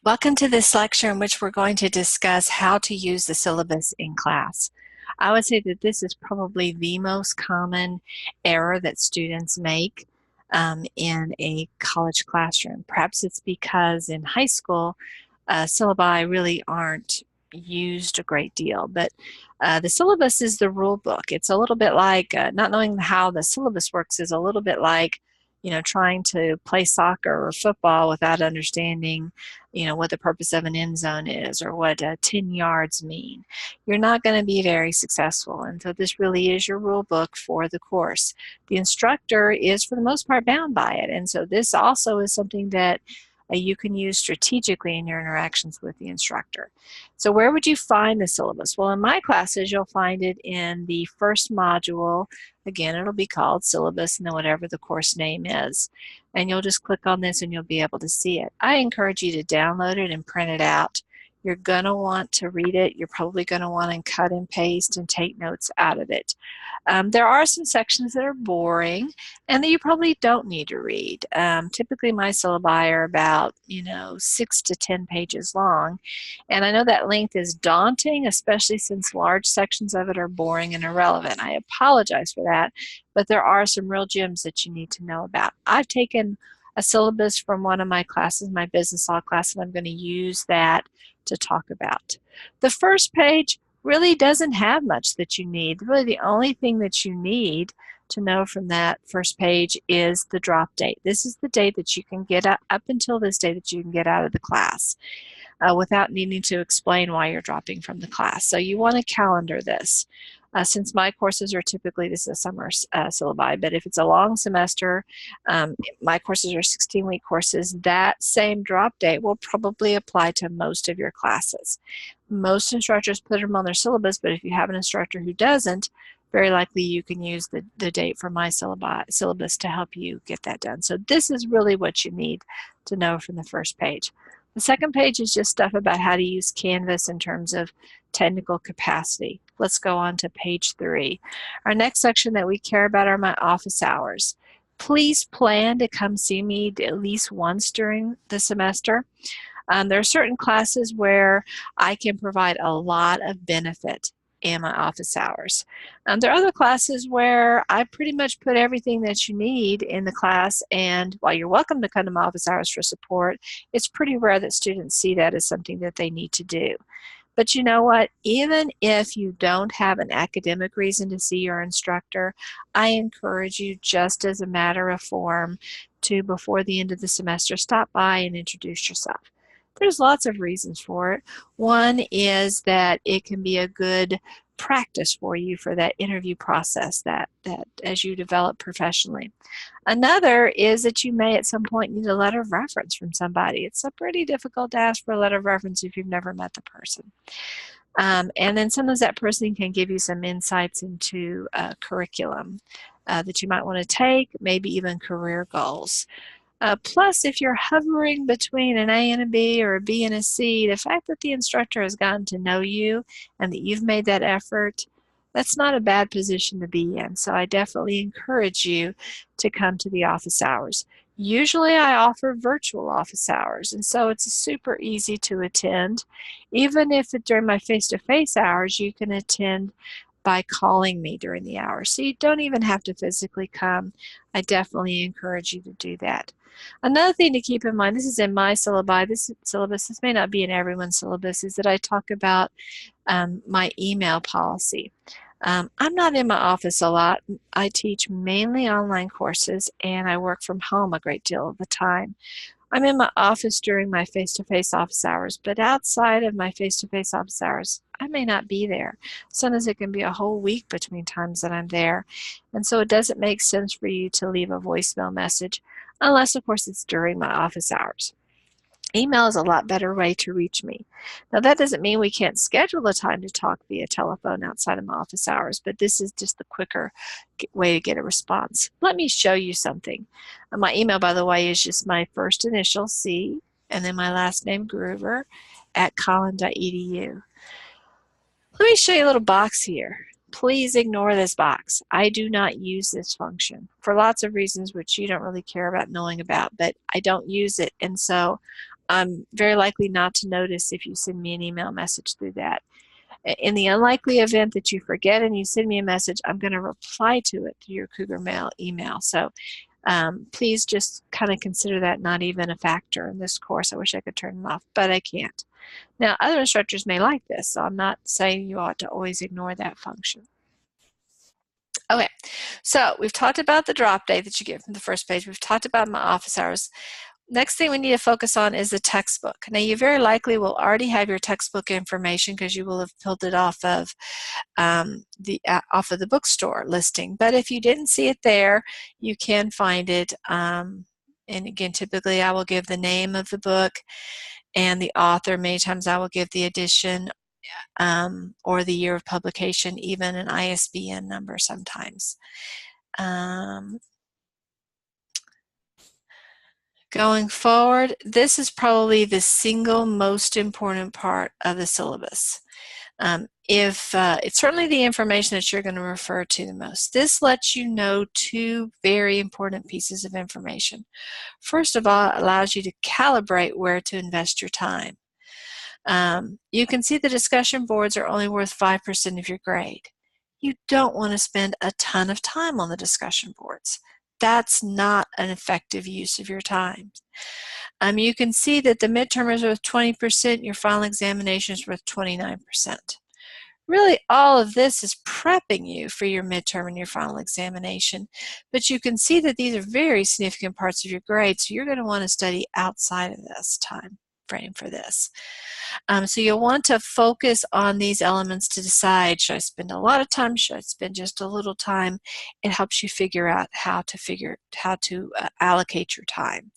Welcome to this lecture in which we're going to discuss how to use the syllabus in class. I would say that this is probably the most common error that students make in a college classroom. Perhaps it's because in high school, syllabi really aren't used a great deal, but the syllabus is the rule book. It's a little bit like not knowing how the syllabus works is a little bit like, trying to play soccer or football without understanding, what the purpose of an end zone is or what 10 yards mean. You're not going to be very successful. And so this really is your rule book for the course. The instructor is, for the most part, bound by it. And so this also is something that you can use strategically in your interactions with the instructor. So where would you find the syllabus? Well, in my classes, you'll find it in the first module. Again, it'll be called syllabus and then whatever the course name is. And you'll just click on this and you'll be able to see it. I encourage you to download it and print it out. You're going to want to read it. You're probably going to want to cut and paste and take notes out of it. There are some sections that are boring and that you probably don't need to read. Typically my syllabi are about 6 to 10 pages long, and I know that length is daunting, especially since large sections of it are boring and irrelevant. I apologize for that, but there are some real gems that you need to know about. I've taken a syllabus from one of my classes, my business law class, and I'm going to use that to talk about. The first page really doesn't have much that you need. Really the only thing that you need to know from that first page is the drop date. This is the date that you can get up until this day that you can get out of the class without needing to explain why you're dropping from the class. So you want to calendar this. Since my courses are typically, this is a summer syllabi, but if it's a long semester, my courses are 16-week courses, that same drop date will probably apply to most of your classes. Most instructors put them on their syllabus, but if you have an instructor who doesn't, very likely you can use the date for my syllabus to help you get that done. So this is really what you need to know from the first page. The second page is just stuff about how to use Canvas in terms of technical capacity. Let's go on to page 3. Our next section that we care about are my office hours. Please plan to come see me at least once during the semester. There are certain classes where I can provide a lot of benefit in my office hours. There are other classes where I pretty much put everything that you need in the class, and while you're welcome to come to my office hours for support, it's pretty rare that students see that as something that they need to do. But you know what? Even if you don't have an academic reason to see your instructor, I encourage you, just as a matter of form, to, before the end of the semester, stop by and introduce yourself. There's lots of reasons for it. One is that it can be a good practice for you for that interview process that as you develop professionally. Another is that you may at some point need a letter of reference from somebody. It's pretty difficult to ask for a letter of reference if you've never met the person. And then sometimes that person can give you some insights into curriculum that you might want to take, maybe even career goals. Plus, if you're hovering between an A and a B or a B and a C, the fact that the instructor has gotten to know you and that you've made that effort, that's not a bad position to be in. So I definitely encourage you to come to the office hours. Usually I offer virtual office hours, and so it's super easy to attend. Even if during my face-to-face hours, you can attend by calling me during the hour. So you don't even have to physically come. I definitely encourage you to do that. Another thing to keep in mind, this is in my syllabi, this may not be in everyone's syllabus, is that I talk about my email policy. I'm not in my office a lot. I teach mainly online courses and I work from home a great deal of the time. I'm in my office during my face-to-face office hours, but outside of my face-to-face office hours, I may not be there. Sometimes it can be a whole week between times that I'm there. And so it doesn't make sense for you to leave a voicemail message, unless, of course, it's during my office hours. Email is a lot better way to reach me. Now, that doesn't mean we can't schedule a time to talk via telephone outside of my office hours, but this is just the quicker way to get a response. Let me show you something. My email, by the way, is just my first initial, C, and then my last name, Groover, @collin.edu. Let me show you a little box here. Please ignore this box. I do not use this function for lots of reasons which you don't really care about knowing about, but I don't use it. And so I'm very likely not to notice if you send me an email message through that. In the unlikely event that you forget and you send me a message, I'm going to reply to it through your Cougar Mail email. So please just kind of consider that not even a factor in this course. I wish I could turn them off, but I can't. Now, other instructors may like this, so I'm not saying you ought to always ignore that function. Okay, so we've talked about the drop date that you get from the first page. We've talked about my office hours. Next thing we need to focus on is the textbook. Now, you very likely will already have your textbook information because you will have pulled it off of the bookstore listing. But if you didn't see it there, you can find it. And again, typically I will give the name of the book and the author. Many times I will give the edition or the year of publication, even an ISBN number sometimes. Going forward, this is probably the single most important part of the syllabus. It's certainly the information that you're going to refer to the most. This lets you know two very important pieces of information. First of all, it allows you to calibrate where to invest your time. You can see the discussion boards are only worth 5% of your grade. You don't want to spend a ton of time on the discussion boards. That's not an effective use of your time. You can see that the midterm is worth 20%, your final examination is worth 29%. Really, all of this is prepping you for your midterm and your final examination, but you can see that these are very significant parts of your grade, so you're going to want to study outside of this time frame for this. So you'll want to focus on these elements to decide, should I spend a lot of time, should I spend just a little time? It helps you figure out how to allocate your time.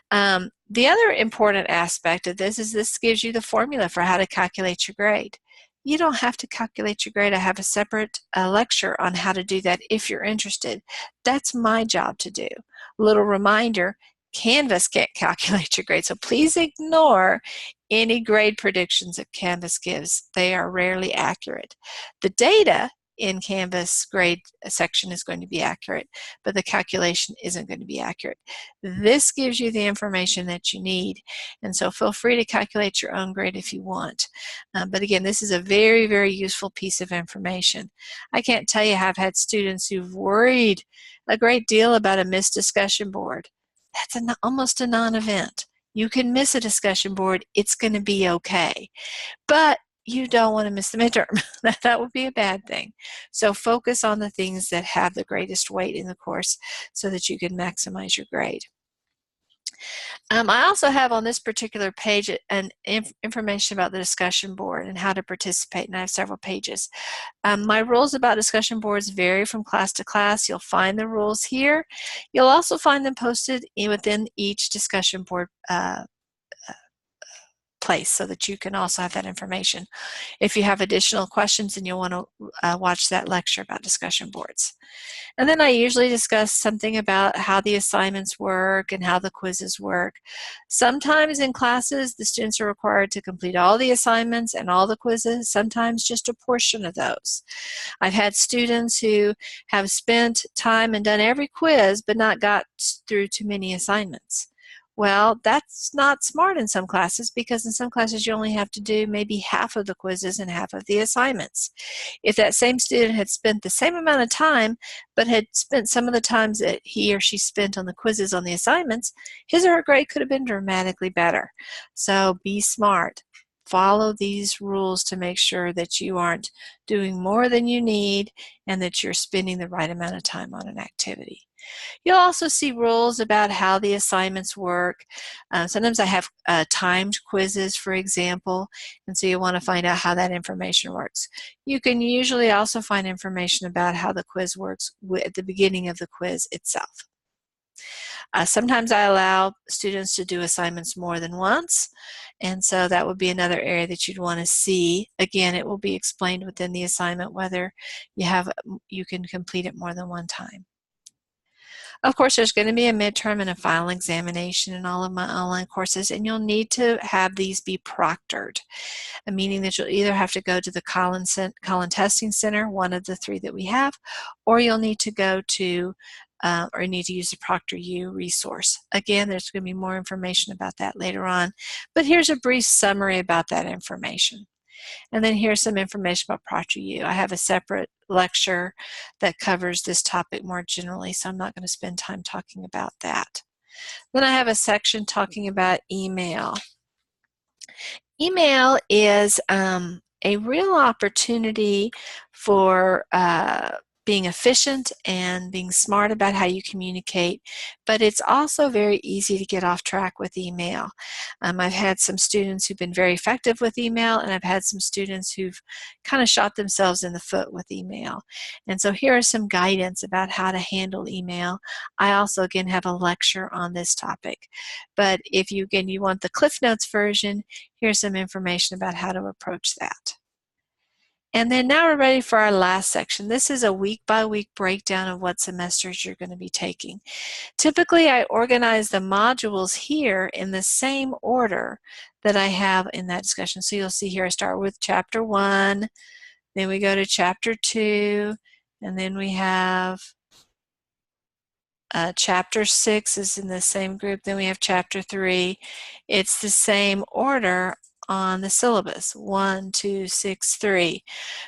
The other important aspect of this is this gives you the formula for how to calculate your grade. You don't have to calculate your grade. I have a separate lecture on how to do that if you're interested. That's my job to do. Little reminder, Canvas can't calculate your grade, so please ignore any grade predictions that Canvas gives. They are rarely accurate. The data in Canvas grade section is going to be accurate, but the calculation isn't going to be accurate. This gives you the information that you need, and so feel free to calculate your own grade if you want. But again, this is a very, very useful piece of information. I can't tell you how I've had students who've worried a great deal about a missed discussion board. That's almost a non-event. You can miss a discussion board, it's going to be okay. But you don't want to miss the midterm. That would be a bad thing. So focus on the things that have the greatest weight in the course so that you can maximize your grade. I also have on this particular page information about the discussion board and how to participate, and I have several pages. My rules about discussion boards vary from class to class. You'll find the rules here. You'll also find them posted within each discussion board place so that you can also have that information. If you have additional questions, then you'll want to watch that lecture about discussion boards. And then I usually discuss something about how the assignments work and how the quizzes work. Sometimes in classes, the students are required to complete all the assignments and all the quizzes, sometimes just a portion of those. I've had students who have spent time and done every quiz but not got through too many assignments. Well, that's not smart in some classes because in some classes you only have to do maybe half of the quizzes and half of the assignments. If that same student had spent the same amount of time but had spent some of the times that he or she spent on the quizzes on the assignments, his or her grade could have been dramatically better. So be smart. Follow these rules to make sure that you aren't doing more than you need and that you're spending the right amount of time on an activity. You'll also see rules about how the assignments work. Sometimes I have timed quizzes, for example, and so you want to find out how that information works. You can usually also find information about how the quiz works at the beginning of the quiz itself. Sometimes I allow students to do assignments more than once, and so that would be another area that you'd want to see. Again, it will be explained within the assignment whether you can complete it more than one time. Of course, there's going to be a midterm and a final examination in all of my online courses, and you'll need to have these be proctored, meaning that you'll either have to go to the Collin Testing Center, one of the three that we have, or you'll need to go to or you need to use the ProctorU resource. Again, there's going to be more information about that later on, but here's a brief summary about that information. And then here's some information about ProctorU. I have a separate lecture that covers this topic more generally, so I'm not going to spend time talking about that. Then I have a section talking about email. Email is a real opportunity for being efficient and being smart about how you communicate, but it's also very easy to get off track with email. I've had some students who've been very effective with email, and I've had some students who've kind of shot themselves in the foot with email. And so here are some guidance about how to handle email. I also, again, have a lecture on this topic. But if you, again, you want the Cliff Notes version, here's some information about how to approach that. And then now we're ready for our last section. This is a week-by-week breakdown of what semesters you're going to be taking. Typically, I organize the modules here in the same order that I have in that discussion. So you'll see here I start with Chapter 1, then we go to Chapter 2, and then we have Chapter 6 is in the same group, then we have Chapter 3. It's the same order on the syllabus, 1, 2, 6, 3.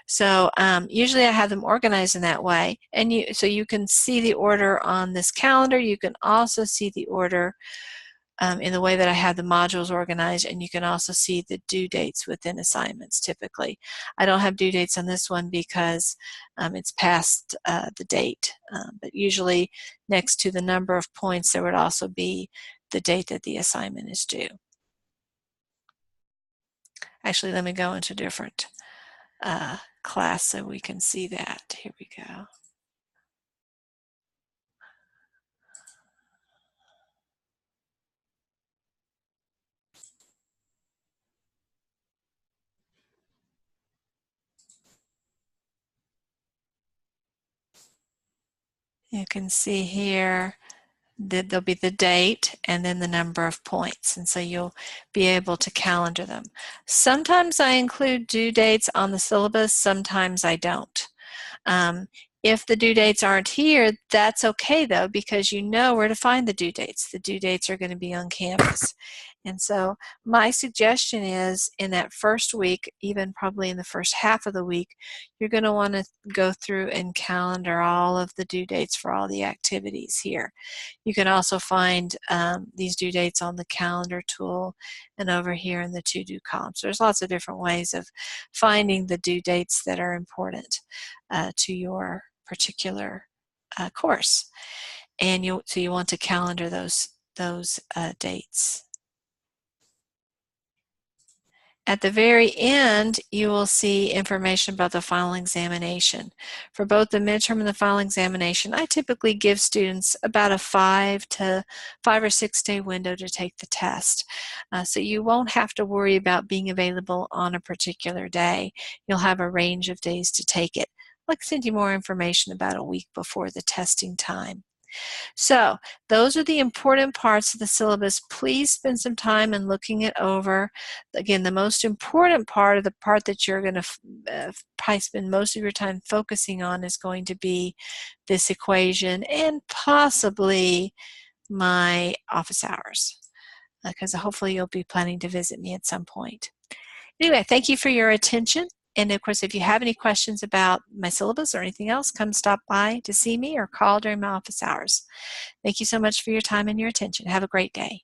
So usually I have them organized in that way, and so you can see the order on this calendar. You can also see the order in the way that I have the modules organized, and you can also see the due dates within assignments typically. I don't have due dates on this one because it's past the date, but usually next to the number of points there would also be the date that the assignment is due. Actually, let me go into a different class so we can see that. Here we go. You can see here that there'll be the date and then the number of points, and so you'll be able to calendar them. Sometimes I include due dates on the syllabus, sometimes I don't. If the due dates aren't here, that's okay though, because you know where to find the due dates. The due dates are going to be on campus. And so my suggestion is in that first week, even probably in the first half of the week, you're going to want to go through and calendar all of the due dates for all the activities here. You can also find these due dates on the calendar tool and over here in the to-do column. So there's lots of different ways of finding the due dates that are important to your particular course. And so you want to calendar those dates. At the very end, you will see information about the final examination. For both the midterm and the final examination, I typically give students about a 5 or 6 day window to take the test. So you won't have to worry about being available on a particular day. You'll have a range of days to take it. I'll send you more information about a week before the testing time. So those are the important parts of the syllabus. Please spend some time in looking it over. Again, the most important part, of the part that you're going to probably spend most of your time focusing on, is going to be this equation and possibly my office hours, because hopefully you'll be planning to visit me at some point. Anyway, thank you for your attention. And of course, if you have any questions about my syllabus or anything else, come stop by to see me or call during my office hours. Thank you so much for your time and your attention. Have a great day.